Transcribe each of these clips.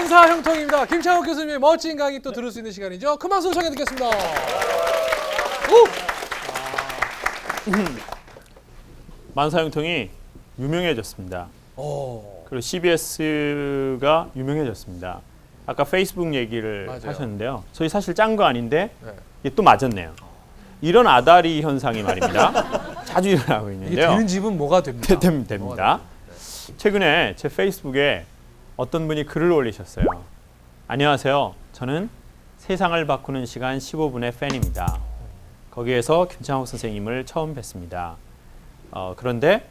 만사형통입니다. 김창욱 교수님의 멋진 강의 또 들을 수 있는 시간이죠. 큰 박수 청해 듣겠습니다. 만사형통이 유명해졌습니다. 그리고 CBS가 유명해졌습니다. 아까 페이스북 얘기를 맞아요. 하셨는데요. 저희 사실 짠 거 아닌데 네. 이게 또 맞았네요. 이런 아다리 현상이 말입니다. 자주 일어나고 이게 있는데요. 되는 집은 뭐가 됩니까? 됩니다. 최근에 제 페이스북에 어떤 분이 글을 올리셨어요. 안녕하세요. 저는 세상을 바꾸는 시간 15분의 팬입니다. 거기에서 김창욱 선생님을 처음 뵀습니다. 그런데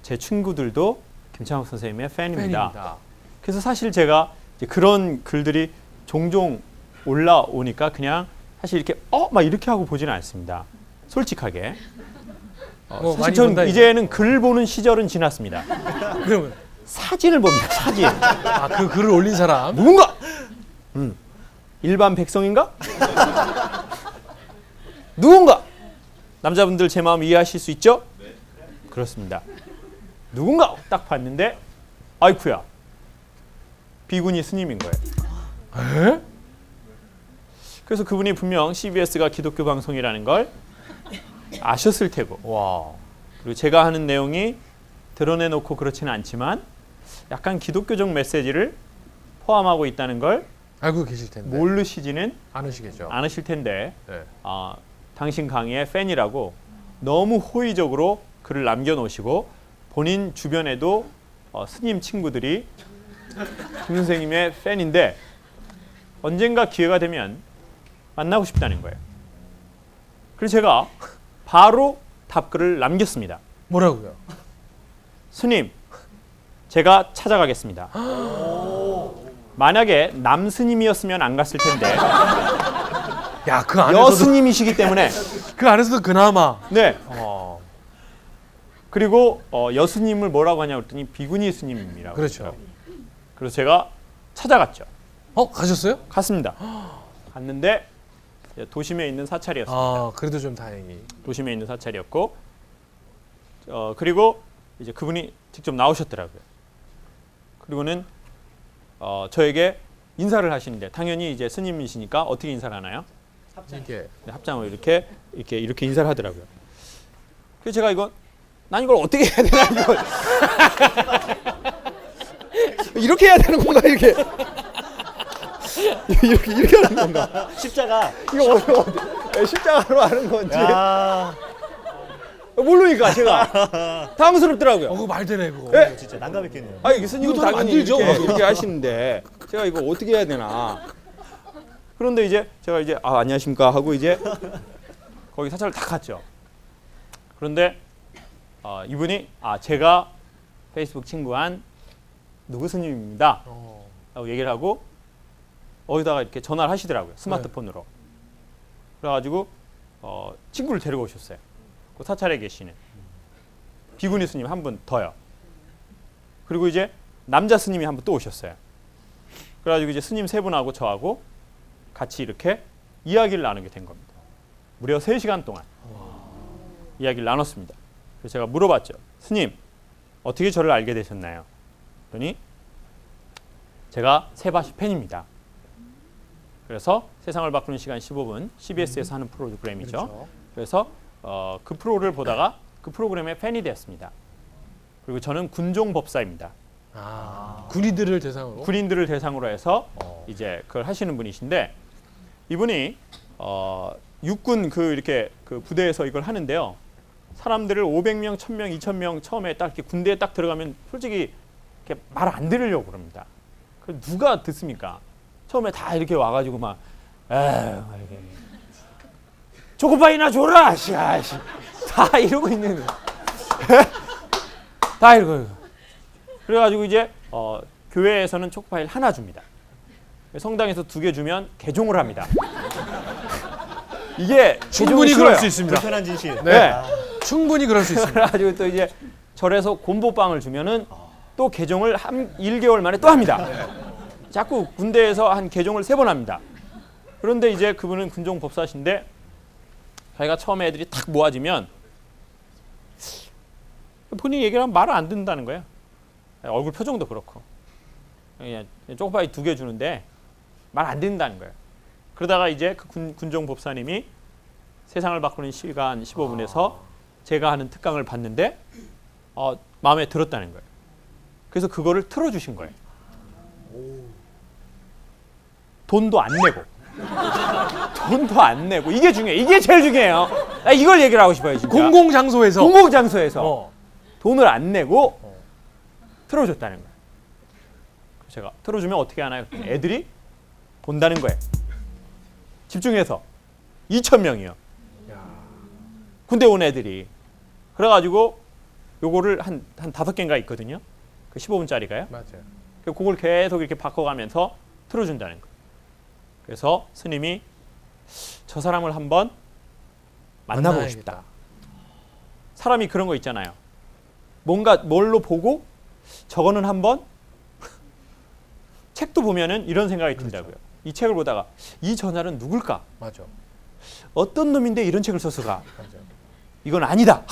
제 친구들도 김창욱 선생님의 팬입니다. 그래서 사실 제가 이제 그런 글들이 종종 올라오니까 그냥 사실 이렇게 막 이렇게 하고 보지는 않습니다. 솔직하게. 많이 사실 전 본다, 이제는 글 보는 시절은 지났습니다. 그러면 사진을 봅니다. 사진. 그 글을 올린 사람 누군가? 일반 백성인가? 누군가? 남자분들 제 마음 이해하실 수 있죠? 네. 그렇습니다. 누군가 딱 봤는데 아이쿠야. 비구니 스님인 거예요. 에? 그래서 그분이 분명 CBS가 기독교 방송이라는 걸 아셨을 테고. 와. 그리고 제가 하는 내용이 드러내놓고 그렇지는 않지만 약간 기독교적 메시지를 포함하고 있다는 걸 알고 계실 텐데. 모르시지는 않으시겠죠. 않으실 텐데 네. 당신 강의의 팬이라고 너무 호의적으로 글을 남겨놓으시고 본인 주변에도 스님 친구들이 김 선생님의 팬인데 언젠가 기회가 되면 만나고 싶다는 거예요. 그래서 제가 바로 답글을 남겼습니다. 뭐라고요? 스님, 제가 찾아가겠습니다. 만약에 남스님이었으면 안 갔을 텐데 야, 그 안에서도 여스님이시기 때문에 그 안에서도 그나마 네. 그리고 여스님을 뭐라고 하냐고 그랬더니 비구니 스님이라고 그렇죠. 그랬어요. 그래서 제가 찾아갔죠. 가셨어요? 갔습니다. 갔는데 도심에 있는 사찰이었습니다. 그래도 좀 다행히. 도심에 있는 사찰이었고 그리고 이제 그분이 직접 나오셨더라고요. 그리고는 저에게 인사를 하시는데 당연히 이제 스님이시니까 어떻게 인사를 하나요? 이게 합장으로 이렇게 인사를 하더라고요. 그래서 제가 난 이걸 어떻게 해야 되나 이걸 이렇게 해야 되는 건가 이렇게 하는 건가? 십자가. 이거 십자가로 하는 건지 야, 모르니까 제가 당황스럽더라고요. 그거 말 되네 그거. 네. 진짜 난감했겠네요. 스님은 이거 더 당연히 만들죠. 이렇게 하시는데 제가 이거 어떻게 해야 되나? 그런데 이제 제가 안녕하십니까 하고 이제 거기 사찰을 다 갔죠. 그런데 이분이 제가 페이스북 친구한 누구 스님입니다 라고 얘기를 하고 어디다가 이렇게 전화를 하시더라고요. 스마트폰으로. 그래가지고 친구를 데리고 오셨어요. 그 사찰에 계시는 비구니 스님 한 분 더요. 그리고 이제 남자 스님이 한 분 또 오셨어요. 그래가지고 이제 스님 세 분하고 저하고 같이 이렇게 이야기를 나누게 된 겁니다. 무려 3시간 동안 이야기를 나눴습니다. 그래서 제가 물어봤죠. 스님, 어떻게 저를 알게 되셨나요? 그랬더니 제가 세바시 팬입니다. 그래서 세상을 바꾸는 시간 15분 CBS에서 하는 프로그램이죠. 그렇죠. 그래서 그 프로를 보다가 그 프로그램의 팬이 되었습니다. 그리고 저는 군종법사입니다. 군인들을 대상으로. 군인들을 대상으로 해서 이제 그걸 하시는 분이신데 이분이 육군 이렇게 그 부대에서 이걸 하는데요. 사람들을 500명, 1000명, 2000명 처음에 딱 이렇게 군대에 딱 들어가면 솔직히 이렇게 말 안 들으려고 그럽니다. 그 누가 듣습니까? 처음에 다 이렇게 와가지고 막 이렇게 초코파이나 줘라, 다 이러고 있는 다 이러고. 그래가지고 이제 교회에서는 초코파이를 하나 줍니다. 성당에서 2개 주면 개종을 합니다. 이게 충분히 그럴 수 있습니다. 불편한 진실. 네. 충분히 그럴 수 있습니다. 그래가지고 또 이제 절에서 곰보빵을 주면은 또 개종을 1개월 만에 또 합니다. 자꾸 군대에서 한 개종을 3번 합니다. 그런데 이제 그분은 군종 법사신데 자기가 처음에 애들이 탁 모아지면 본인이 얘기를 하면 말을 안 듣는다는 거예요. 얼굴 표정도 그렇고. 그냥 초코파이 2개 주는데 말 안 듣는다는 거예요. 그러다가 이제 그 군종 법사님이 세상을 바꾸는 시간 15분에서 제가 하는 특강을 봤는데 마음에 들었다는 거예요. 그래서 그거를 틀어주신 거예요. 돈도 안 내고. 돈도 안 내고. 이게 중요해요. 이게 제일 중요해요. 이걸 얘기를 하고 싶어요. 진짜. 공공장소에서. 공공장소에서 돈을 안 내고 틀어줬다는 거예요. 제가 틀어주면 어떻게 하나요? 애들이 본다는 거예요. 집중해서 2,000명이요. 군대 온 애들이. 그래가지고 요거를 한 5개인가 있거든요. 그 15분짜리가요. 맞아요. 그걸 계속 이렇게 바꿔가면서 틀어준다는 거예요. 그래서 스님이 저 사람을 한번 만나보고 싶다. 사람이 그런 거 있잖아요. 뭔가 뭘로 보고 저거는 한번 책도 보면은 이런 생각이 든다고요. 이 책을 보다가 이 저자는 누굴까? 맞아. 어떤 놈인데 이런 책을 썼을까? 맞아. 이건 아니다.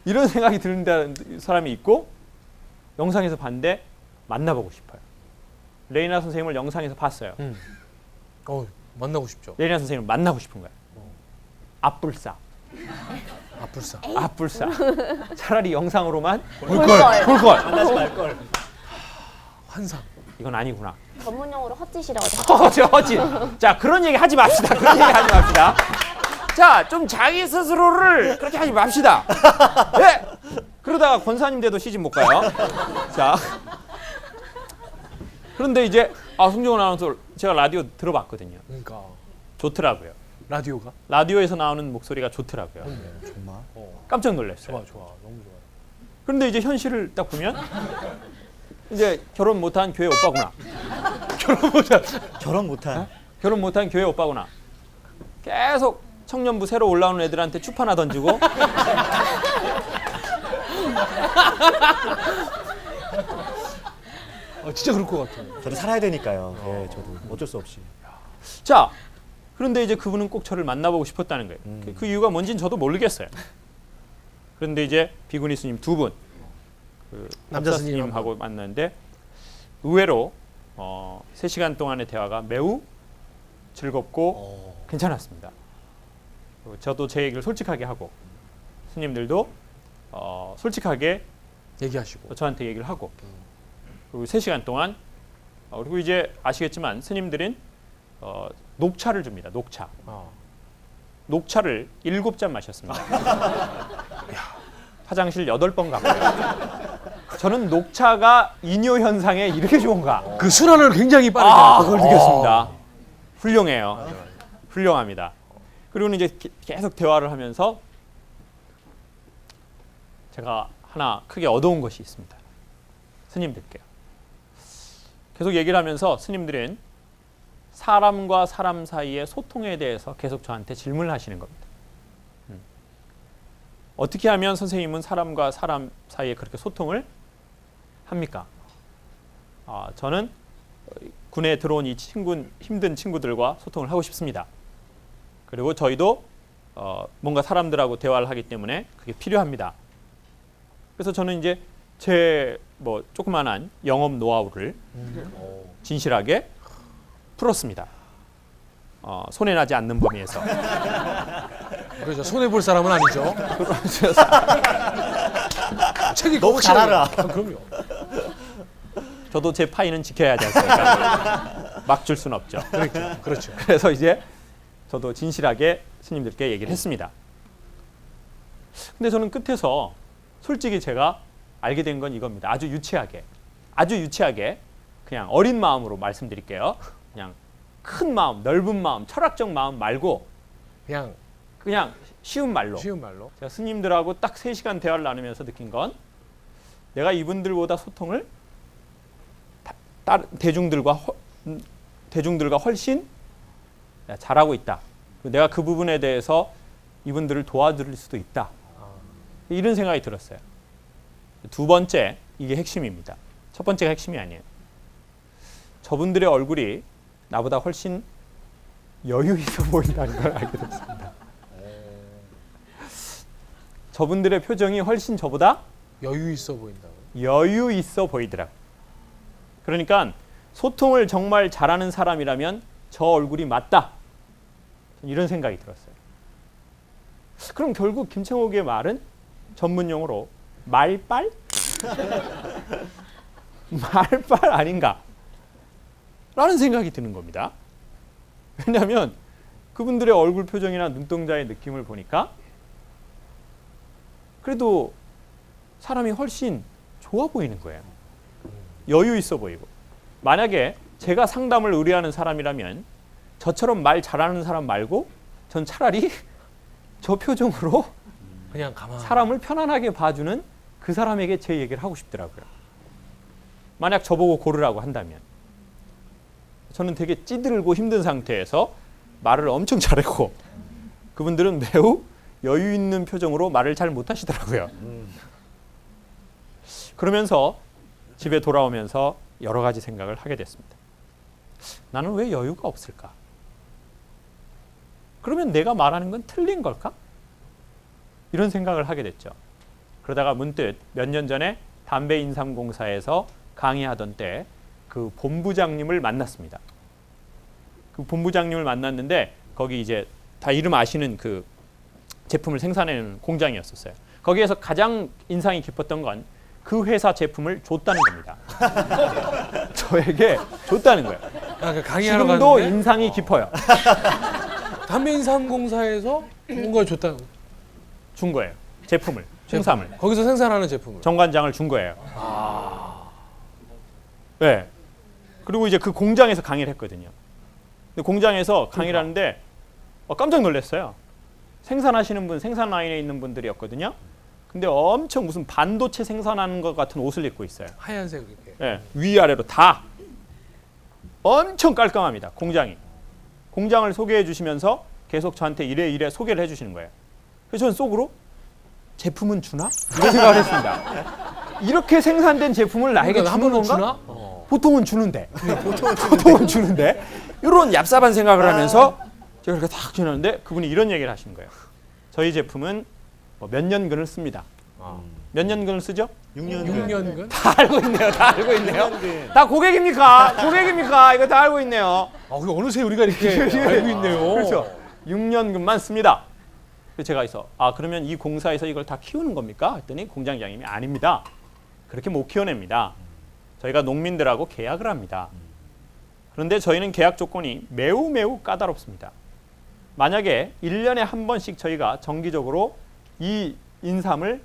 이런 생각이 드는 사람이 있고 영상에서 봤는데 만나보고 싶어요. 레이나 선생님을 영상에서 봤어요. 만나고 싶죠. 레이나 선생님을 만나고 싶은 거예요. 앞불싸. 앞불싸. 앞불싸. 차라리 영상으로만 볼걸. 볼걸. 만나지 말걸. 환상. 이건 아니구나. 전문 용어로 헛짓이라고 하죠. 허지. 자, 그런 얘기 하지 맙시다. 그런 얘기 하지 맙시다. 자, 좀 자기 스스로를 그렇게 하지 맙시다. 네. 그러다가 권사님 돼도 시집 못 가요. 자. 그런데 이제 송정은 아나운서 제가 라디오 들어봤거든요. 그러니까 좋더라고요. 라디오가? 라디오에서 나오는 목소리가 좋더라고요. 정말. 깜짝 놀랐어요. 좋아. 너무 좋아. 그런데 이제 현실을 딱 보면 이제 결혼 못한 교회 오빠구나. 결혼 못한. 결혼 못한 교회 오빠구나. 계속 청년부 새로 올라오는 애들한테 추 하나 던지고 진짜 그럴 것 같아요. 저도 살아야 되니까요. 예, 저도 어쩔 수 없이. 자, 그런데 이제 그분은 꼭 저를 만나보고 싶었다는 거예요. 그 이유가 뭔지는 저도 모르겠어요. 그런데 이제 비구니 스님 2분, 그 남자 남자 스님 스님하고 만났는데 의외로 3시간 동안의 대화가 매우 즐겁고 괜찮았습니다. 그리고 저도 제 얘기를 솔직하게 하고 스님들도 솔직하게 얘기하시고. 저한테 얘기를 하고 그리고 3시간 동안 그리고 이제 아시겠지만 스님들은 녹차를 줍니다. 녹차. 녹차를 7잔 마셨습니다. 화장실 8번 갔고요. 저는 녹차가 이뇨 현상에 이렇게 좋은가? 그 순환을 굉장히 빠르게 그걸 느꼈습니다. 훌륭해요. 훌륭합니다. 그리고 이제 계속 대화를 하면서 제가 하나 크게 얻어온 것이 있습니다. 스님들께요. 계속 얘기를 하면서 스님들은 사람과 사람 사이의 소통에 대해서 계속 저한테 질문을 하시는 겁니다. 어떻게 하면 선생님은 사람과 사람 사이에 그렇게 소통을 합니까? 저는 군에 들어온 이 힘든 친구들과 소통을 하고 싶습니다. 그리고 저희도 뭔가 사람들하고 대화를 하기 때문에 그게 필요합니다. 그래서 저는 이제 제 조그만한 영업 노하우를 진실하게 풀었습니다. 손해 나지 않는 범위에서. 그렇죠. 손해 볼 사람은 아니죠. 책이 너무 잘 알아. 그럼요. 저도 제 파이는 지켜야 하지 않습니까? 막 줄 수는 없죠. 그렇죠. 그래서 이제 저도 진실하게 스님들께 얘기를 했습니다. 근데 저는 끝에서 솔직히 제가 알게 된 건 이겁니다. 아주 유치하게 그냥 어린 마음으로 말씀드릴게요. 그냥 큰 마음, 넓은 마음, 철학적 마음 말고 그냥 쉬운 말로 제가 스님들하고 딱 3시간 대화를 나누면서 느낀 건 내가 이분들보다 소통을 대중들과 훨씬 잘하고 있다. 내가 그 부분에 대해서 이분들을 도와드릴 수도 있다. 이런 생각이 들었어요. 두 번째, 이게 핵심입니다. 첫 번째가 핵심이 아니에요. 저분들의 얼굴이 나보다 훨씬 여유 있어 보인다는 걸 알게 됐습니다. 저분들의 표정이 훨씬 저보다 여유 있어 보인다고. 여유 있어 보이더라고요. 그러니까 소통을 정말 잘하는 사람이라면 저 얼굴이 맞다. 이런 생각이 들었어요. 그럼 결국 김창옥의 말은 전문 용어로 말빨? 말빨 아닌가? 라는 생각이 드는 겁니다. 왜냐하면 그분들의 얼굴 표정이나 눈동자의 느낌을 보니까 그래도 사람이 훨씬 좋아 보이는 거예요. 여유 있어 보이고. 만약에 제가 상담을 의뢰하는 사람이라면 저처럼 말 잘하는 사람 말고 전 차라리 저 표정으로 그냥 가만. 사람을 편안하게 봐주는 그 사람에게 제 얘기를 하고 싶더라고요. 만약 저보고 고르라고 한다면 저는 되게 찌들고 힘든 상태에서 말을 엄청 잘했고 그분들은 매우 여유 있는 표정으로 말을 잘 못하시더라고요. 그러면서 집에 돌아오면서 여러 가지 생각을 하게 됐습니다. 나는 왜 여유가 없을까? 그러면 내가 말하는 건 틀린 걸까? 이런 생각을 하게 됐죠. 그러다가 문득 몇 년 전에 담배인삼공사에서 강의하던 때 그 본부장님을 만났습니다. 그 본부장님을 만났는데 거기 이제 다 이름 아시는 그 제품을 생산하는 공장이었었어요. 거기에서 가장 인상이 깊었던 건 그 회사 제품을 줬다는 겁니다. 저에게 줬다는 거예요. 아, 그 강의하러 지금도 갔는데 인상이 깊어요. 담배인삼공사에서 뭔가 줬다. 준 거예요. 제품을, 홍삼을. 거기서 생산하는 제품을. 정관장을 준 거예요. 네. 그리고 이제 그 공장에서 강의를 했거든요. 근데 공장에서 강의를 하는데 깜짝 놀랐어요. 생산하시는 분, 생산 라인에 있는 분들이었거든요. 근데 엄청 무슨 반도체 생산하는 것 같은 옷을 입고 있어요. 하얀색 이렇게. 네. 위아래로 다 엄청 깔끔합니다. 공장이. 공장을 소개해 주시면서 계속 저한테 이래 소개를 해주시는 거예요. 그래서 저는 속으로 제품은 주나? 이런 생각을 했습니다. 이렇게 생산된 제품을 나에게 그러니까 한 주는 번은 건가? 주나? 보통은 주는데. 보통은 주는데. 이런 얍삽한 생각을 하면서 제가 이렇게 탁 주는데 그분이 이런 얘기를 하신 거예요. 저희 제품은 몇 년근을 씁니다. 몇 년근을 쓰죠? 6년근? 다 알고 있네요. 다 알고 있네요. 다 고객입니까? 고객입니까? 이거 다 알고 있네요. 아, 그 어느새 우리가 이렇게 알고 있네요. 그렇죠. 6년근만 씁니다. 그래서 제가 그러면 이 공사에서 이걸 다 키우는 겁니까? 했더니 공장장님이 아닙니다. 그렇게 못 키워냅니다. 저희가 농민들하고 계약을 합니다. 그런데 저희는 계약 조건이 매우 까다롭습니다. 만약에 1년에 한 번씩 저희가 정기적으로 이 인삼을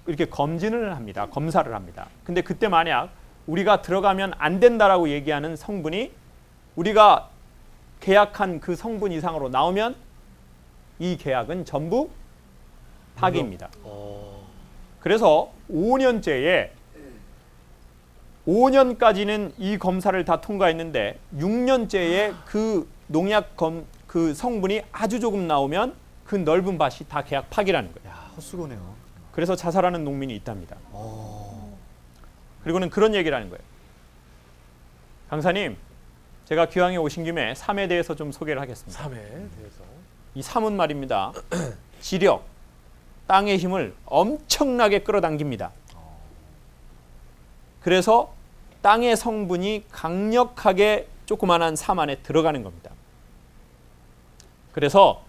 이렇게 검진을 합니다. 검사를 합니다. 근데 그때 만약 우리가 들어가면 안 된다라고 얘기하는 성분이 우리가 계약한 그 성분 이상으로 나오면 이 계약은 전부 파기입니다. 그래서 5년까지는 이 검사를 다 통과했는데 6년째에 그 농약 그 성분이 아주 조금 나오면 그 넓은 밭이 다 계약 파기라는 거예요. 야, 헛수고네요. 그래서 자살하는 농민이 있답니다. 그리고는 그런 얘기를 하는 거예요. 강사님, 제가 기왕에 오신 김에 삶에 대해서 좀 소개를 하겠습니다. 삶에 대해서. 이 삶은 말입니다. 지력, 땅의 힘을 엄청나게 끌어당깁니다. 그래서 땅의 성분이 강력하게 조그만한 삶 안에 들어가는 겁니다. 그래서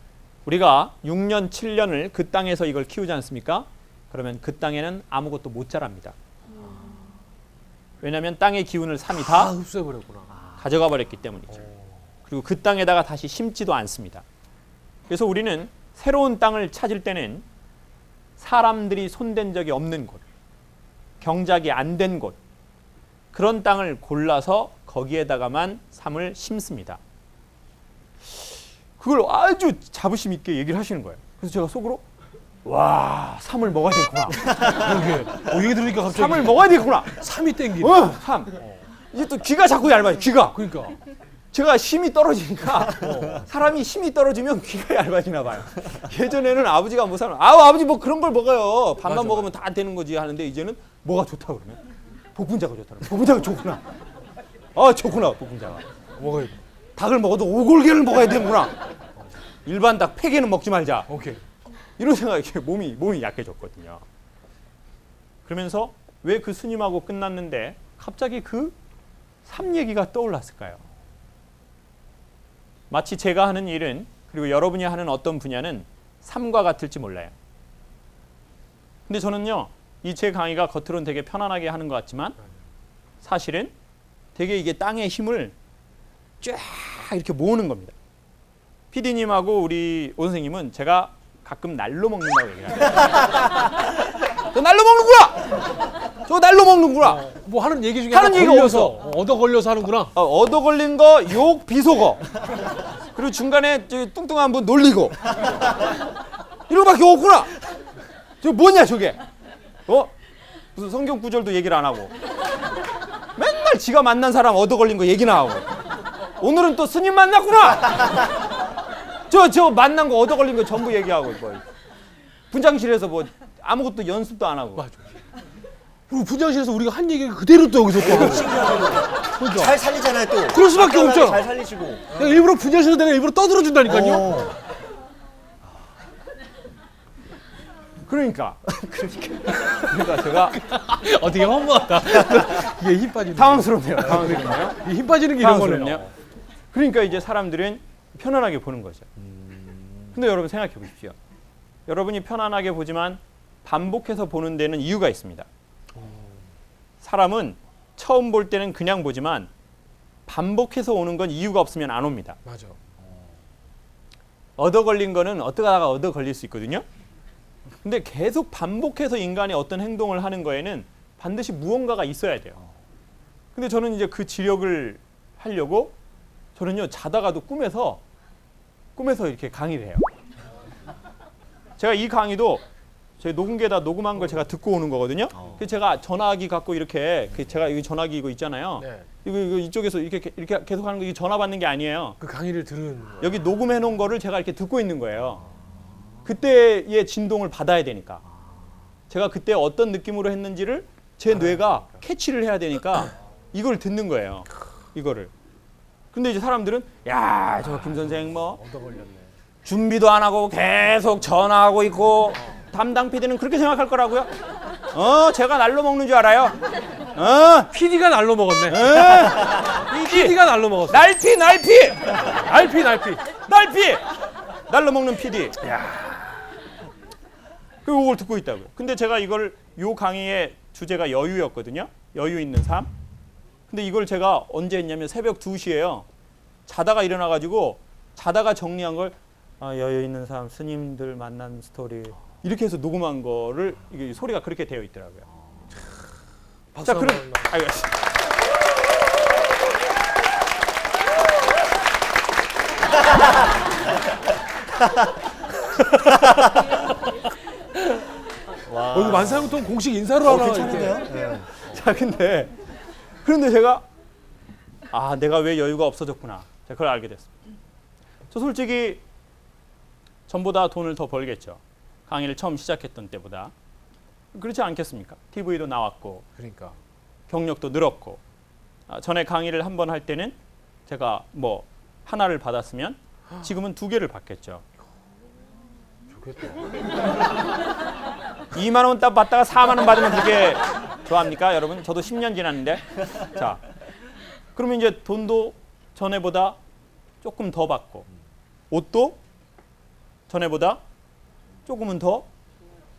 우리가 6년, 7년을 그 땅에서 이걸 키우지 않습니까? 그러면 그 땅에는 아무것도 못 자랍니다. 왜냐하면 땅의 기운을 삶이 다 흡수해버렸구나. 가져가 버렸기 때문이죠. 그리고 그 땅에다가 다시 심지도 않습니다. 그래서 우리는 새로운 땅을 찾을 때는 사람들이 손댄 적이 없는 곳, 경작이 안 된 곳, 그런 땅을 골라서 거기에다가만 삶을 심습니다. 그걸 아주 자부심 있게 얘기를 하시는 거예요. 그래서 제가 속으로 와, 삶을 먹어야 되겠구나. 얘기 들으니까 갑자기 삶을 먹어야 되겠구나. 삶이 땡기네. 삶. 이제 또 귀가 자꾸 얇아요. 귀가. 그러니까. 제가 힘이 떨어지니까 사람이 힘이 떨어지면 귀가 얇아지나 봐요. 예전에는 아버지가 뭐 사람 아버지 뭐 그런 걸 먹어요. 밥만 맞아, 먹으면 다 되는 거지 하는데 이제는 뭐가 좋다고 그러면 복분자가 좋다고. 복분자가 좋구나. 좋구나 복분자가. 먹어야 돼. 닭을 먹어도 오골계를 먹어야 되는구나. 일반 닭 폐개는 먹지 말자. 오케이. 이런 생각에 몸이 약해졌거든요. 그러면서 왜 그 스님하고 끝났는데 갑자기 그 삶 얘기가 떠올랐을까요? 마치 제가 하는 일은 그리고 여러분이 하는 어떤 분야는 삶과 같을지 몰라요. 근데 저는요, 이 제 강의가 겉으로는 되게 편안하게 하는 것 같지만 사실은 되게 이게 땅의 힘을 쫙 이렇게 모으는 겁니다. PD님하고 우리 오 선생님은 제가 가끔 날로 먹는다고 얘기해요. 저 날로 먹는구나! 저 날로 먹는구나! 뭐 하는 얘기 중에 하는 하나 얘기가 걸려서 없어. 얻어 걸려서 하는구나. 얻어 걸린 거, 욕, 비속어. 그리고 중간에 저기 뚱뚱한 분 놀리고. 이런 거밖에 없구나! 저 뭐냐, 저게? 무슨 성경 구절도 얘기를 안 하고. 맨날 지가 만난 사람 얻어 걸린 거 얘기나 하고. 오늘은 또 스님 만났구나! 저 만난 거 얻어 걸린 거 전부 얘기하고. 뭐. 분장실에서 뭐 아무것도 연습도 안 하고. 맞아. 그리고 분장실에서 우리가 한 얘기 그대로 또 여기서 또 하고. 그러니까. 잘 살리잖아요 또. 그럴 수밖에 아까랑 없잖아. 잘 살리시고. 내가 일부러 분장실에서 내가 일부러 떠들어 준다니까요. 그러니까 제가 어떻게 허무하다. 이게 힘 빠지는. 당황스럽네요. 당황스럽네요. 이게 힘 빠지는 게 이런 당황스럽네요. 거네요. 그러니까 이제 사람들은 편안하게 보는 거죠. 근데 여러분 생각해 보십시오. 여러분이 편안하게 보지만 반복해서 보는 데는 이유가 있습니다. 사람은 처음 볼 때는 그냥 보지만 반복해서 오는 건 이유가 없으면 안 옵니다. 맞아. 얻어 걸린 거는 어떠다가 얻어 걸릴 수 있거든요. 근데 계속 반복해서 인간이 어떤 행동을 하는 거에는 반드시 무언가가 있어야 돼요. 근데 저는 이제 그 지력을 하려고 저는요, 자다가도 꿈에서 이렇게 강의를 해요. 제가 이 강의도 제 녹음기에다 녹음한 걸 제가 듣고 오는 거거든요. 그래서 제가 전화기 갖고 이렇게 제가 이 전화기 이거 있잖아요. 네. 이거 이쪽에서 이렇게 계속 하는 거, 이게 전화 받는 게 아니에요. 그 강의를 들은 거야. 여기 녹음해 놓은 거를 제가 이렇게 듣고 있는 거예요. 그때의 진동을 받아야 되니까. 제가 그때 어떤 느낌으로 했는지를 제 뇌가 캐치를 해야 되니까 이걸 듣는 거예요. 이거를. 근데 이제 사람들은 야, 저 김 선생 뭐 얻어 걸렸네. 준비도 안 하고 계속 전화하고 있고 담당 PD는 그렇게 생각할 거라고요? 제가 날로 먹는 줄 알아요? PD가 날로 먹었네. PD PD가 날로 먹었어. 날피 날피. 날로 먹는 PD. 그리고 그걸 듣고 있다고요. 근데 제가 이걸 요 강의의 주제가 여유였거든요. 여유 있는 삶. 근데 이걸 제가 언제 했냐면 새벽 2시에요. 자다가 일어나가지고 자다가 정리한 걸 여유 있는 삶, 스님들 만난 스토리 이렇게 해서 녹음한 거를 이게 소리가 그렇게 되어 있더라고요. 박수 자, 한번 그럼 알겠습니다. 이거 만사형통 공식 인사로 하나 괜찮은데요? 이렇게. 네. 자, 그런데 제가 내가 왜 여유가 없어졌구나. 자, 그걸 알게 됐습니다. 저 솔직히 전보다 돈을 더 벌겠죠. 강의를 처음 시작했던 때보다. 그렇지 않겠습니까? TV도 나왔고 그러니까. 경력도 늘었고 전에 강의를 한 번 할 때는 제가 뭐 하나를 받았으면 지금은 2개를 받겠죠. 좋겠다. 2만 원 딱 받다가 4만 원 받으면 그게 좋아합니까, 여러분? 저도 10년 지났는데. 자, 그러면 이제 돈도 전에보다 조금 더 받고 옷도 전에보다 조금은 더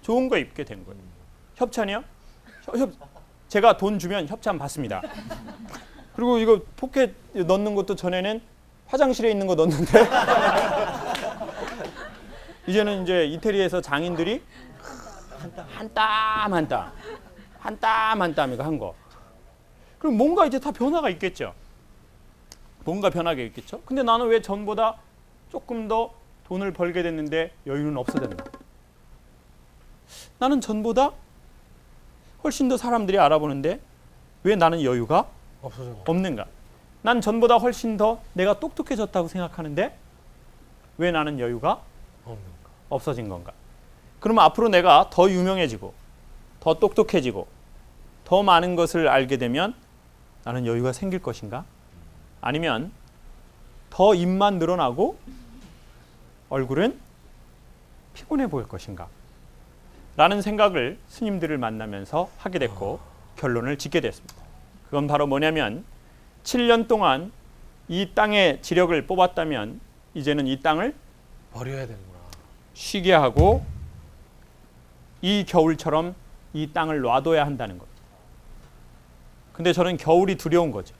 좋은 거 입게 된 거예요. 협찬이요? 제가 돈 주면 협찬 받습니다. 그리고 이거 포켓 넣는 것도 전에는 화장실에 있는 거 넣는데 이제는 이제 이태리에서 장인들이 한 땀 이거 한 거. 그럼 뭔가 이제 다 변화가 있겠죠. 뭔가 변화가 있겠죠. 근데 나는 왜 전보다 조금 더 돈을 벌게 됐는데 여유는 없어졌나? 나는 전보다 훨씬 더 사람들이 알아보는데 왜 나는 여유가 없어졌네. 없는가? 난 전보다 훨씬 더 내가 똑똑해졌다고 생각하는데 왜 나는 여유가 없어진 건가? 그러면 앞으로 내가 더 유명해지고 더 똑똑해지고 더 많은 것을 알게 되면 나는 여유가 생길 것인가? 아니면 더 입만 늘어나고 얼굴은 피곤해 보일 것인가? 라는 생각을 스님들을 만나면서 하게 됐고 결론을 짓게 됐습니다. 그건 바로 뭐냐면 7년 동안 이 땅의 지력을 뽑았다면 이제는 이 땅을 버려야 되는구나. 쉬게 하고 이 겨울처럼 이 땅을 놔둬야 한다는 거예요. 근데 저는 겨울이 두려운 거죠.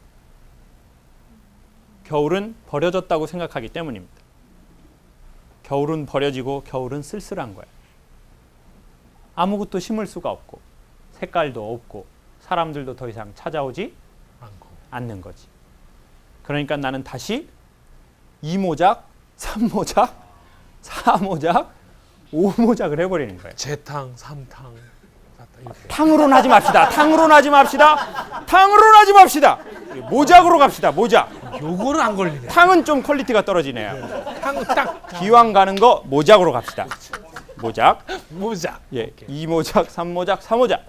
겨울은 버려졌다고 생각하기 때문입니다. 겨울은 버려지고 겨울은 쓸쓸한 거예요. 아무것도 심을 수가 없고 색깔도 없고 사람들도 더 이상 찾아오지 않고. 않는 거지. 그러니까 나는 다시 2모작, 3모작, 4모작, 5모작을 해버리는 거예요. 재탕, 삼탕, 사탕 이렇게. 탕으로는 하지 맙시다. 탕으로는 하지 맙시다. 탕으로는 하지 맙시다. 모작으로 갑시다. 모작. 요거는 안 걸리네. 탕은 좀 퀄리티가 떨어지네요. 탕 딱. 기왕 가는 거 모작으로 갑시다. 모작. 모자. 예, 2모작, 3모작, 4모작.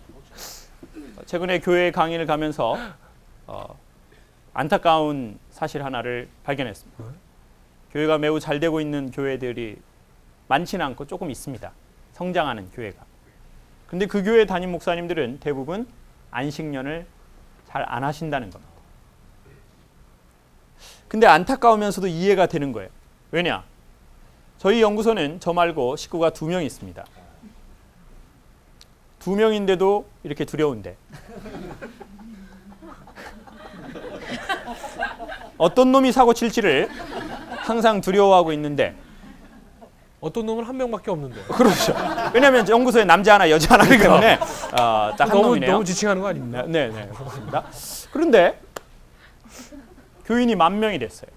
최근에 교회 강의를 가면서 안타까운 사실 하나를 발견했습니다. 교회가 매우 잘 되고 있는 교회들이 많지는 않고 조금 있습니다. 성장하는 교회가. 근데 그 교회 담임 목사님들은 대부분 안식년을 잘 안 하신다는 겁니다. 근데 안타까우면서도 이해가 되는 거예요. 왜냐? 저희 연구소는 저 말고 식구가 2명 있습니다. 2명인데도 이렇게 두려운데 어떤 놈이 사고 칠지를 항상 두려워하고 있는데 어떤 놈은 한 명밖에 없는데. 그렇죠. 왜냐하면 연구소에 남자 하나 여자 하나이기 때문에 딱 한 놈이네요. 너무 지칭하는 거 아닙니까? 네, 그렇습니다. 그런데 교인이 10,000명이 됐어요.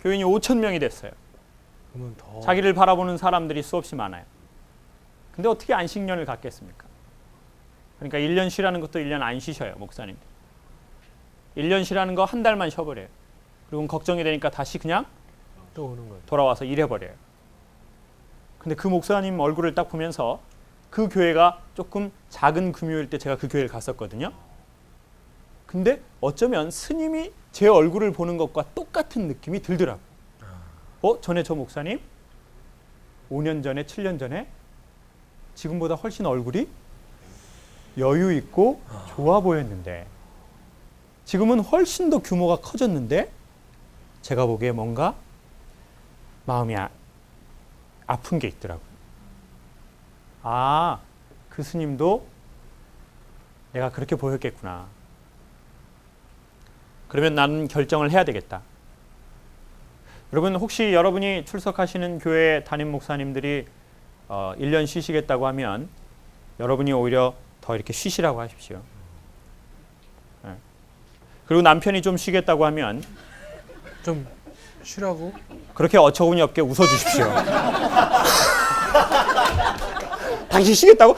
교인이 5,000명이 됐어요. 그러면 더. 자기를 바라보는 사람들이 수없이 많아요. 근데 어떻게 안식년을 갖겠습니까? 그러니까 1년 쉬라는 것도 1년 안 쉬셔요, 목사님들. 1년 쉬라는 거 한 달만 쉬어버려요. 그리고 걱정이 되니까 다시 그냥 또 오는 거예요. 돌아와서 일해버려요. 근데 그 목사님 얼굴을 딱 보면서 그 교회가 조금 작은 금요일 때 제가 그 교회를 갔었거든요. 근데 어쩌면 스님이 제 얼굴을 보는 것과 똑같은 느낌이 들더라고요. 전에 저 목사님 5년 전에 7년 전에 지금보다 훨씬 얼굴이 여유 있고 좋아 보였는데 지금은 훨씬 더 규모가 커졌는데 제가 보기에 뭔가 마음이 아픈 게 있더라고요. 아, 그 스님도 내가 그렇게 보였겠구나. 그러면 나는 결정을 해야 되겠다. 여러분 혹시 여러분이 출석하시는 교회 담임 목사님들이 1년 쉬시겠다고 하면 여러분이 오히려 더 이렇게 쉬시라고 하십시오. 네. 그리고 남편이 좀 쉬겠다고 하면 좀 쉬라고. 그렇게 어처구니 없게 웃어주십시오. 당신 쉬겠다고?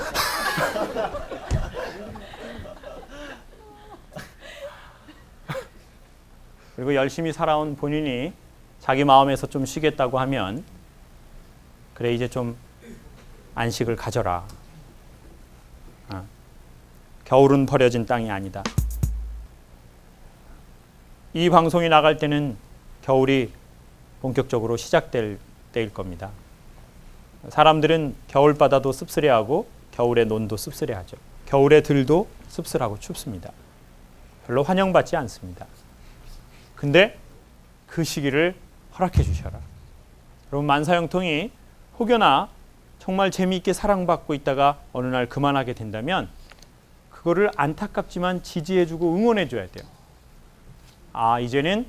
그리고 열심히 살아온 본인이 자기 마음에서 좀 쉬겠다고 하면 그래 이제 좀 안식을 가져라. 겨울은 버려진 땅이 아니다. 이 방송이 나갈 때는 겨울이 본격적으로 시작될 때일 겁니다. 사람들은 겨울바다도 씁쓸해하고 겨울의 논도 씁쓸해하죠. 겨울의 들도 씁쓸하고 춥습니다. 별로 환영받지 않습니다. 근데 그 시기를 허락해 주셔라. 여러분 만사형통이 혹여나 정말 재미있게 사랑받고 있다가 어느 날 그만하게 된다면 그거를 안타깝지만 지지해주고 응원해줘야 돼요. 아, 이제는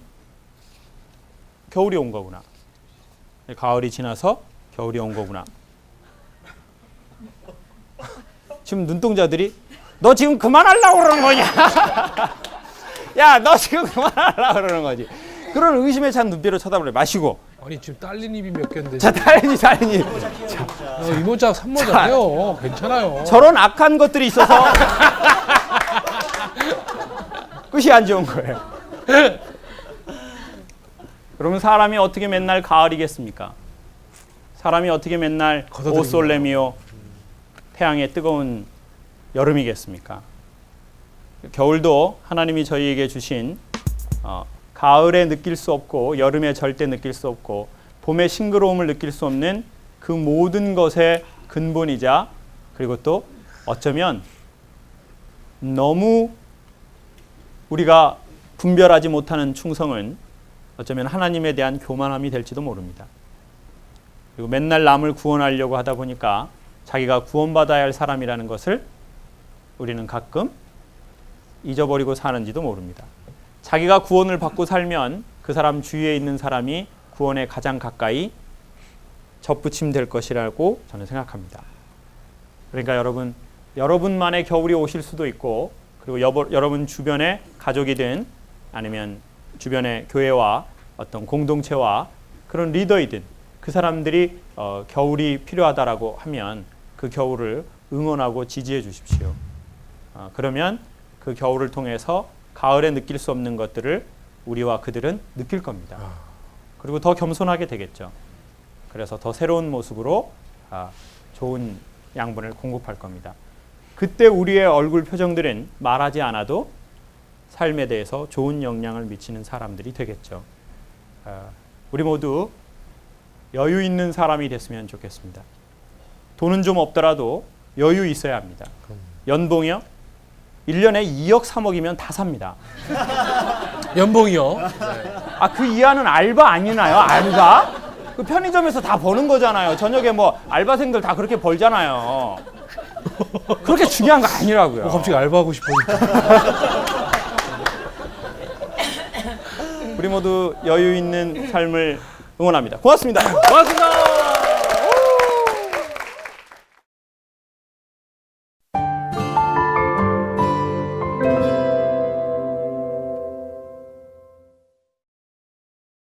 겨울이 온 거구나. 가을이 지나서 겨울이 온 거구나. 지금 눈동자들이 너 지금 그만하려고 그러는 거냐? 야, 너 지금 그만하려고 그러는 거지. 그런 의심에 찬 눈빛으로 쳐다보래. 마시고. 아니 지금 딸린 입이 몇 개인데. 자, 다행히. 이모작 삼모작해요. 괜찮아요. 저런 악한 것들이 있어서 끝이 안 좋은 거예요. 그러면 사람이 어떻게 맨날 가을이겠습니까? 사람이 어떻게 맨날 오솔레미오 태양의 뜨거운 여름이겠습니까? 겨울도 하나님이 저희에게 주신 가을에 느낄 수 없고 여름에 절대 느낄 수 없고 봄의 싱그러움을 느낄 수 없는 그 모든 것의 근본이자 그리고 또 어쩌면 너무 우리가 분별하지 못하는 충성은 어쩌면 하나님에 대한 교만함이 될지도 모릅니다. 그리고 맨날 남을 구원하려고 하다 보니까 자기가 구원받아야 할 사람이라는 것을 우리는 가끔 잊어버리고 사는지도 모릅니다. 자기가 구원을 받고 살면 그 사람 주위에 있는 사람이 구원에 가장 가까이 접붙임 될 것이라고 저는 생각합니다. 그러니까 여러분만의 겨울이 오실 수도 있고, 그리고 여러분 주변의 가족이든 아니면 주변의 교회와 어떤 공동체와 그런 리더이든 그 사람들이 겨울이 필요하다라고 하면 그 겨울을 응원하고 지지해 주십시오. 그러면 그 겨울을 통해서 가을에 느낄 수 없는 것들을 우리와 그들은 느낄 겁니다. 그리고 더 겸손하게 되겠죠. 그래서 더 새로운 모습으로 좋은 양분을 공급할 겁니다. 그때 우리의 얼굴 표정들은 말하지 않아도 삶에 대해서 좋은 영향을 미치는 사람들이 되겠죠. 우리 모두 여유 있는 사람이 됐으면 좋겠습니다. 돈은 좀 없더라도 여유 있어야 합니다. 연봉이요? 1년에 2억 3억이면 다 삽니다. 연봉이요. 그 이하는 알바 아니나요? 알바? 그 편의점에서 다 버는 거잖아요. 저녁에 뭐 알바생들 다 그렇게 벌잖아요. 그렇게 중요한 거 아니라고요. 갑자기 알바하고 싶어니까. 우리 모두 여유 있는 삶을 응원합니다. 고맙습니다. 고맙습니다.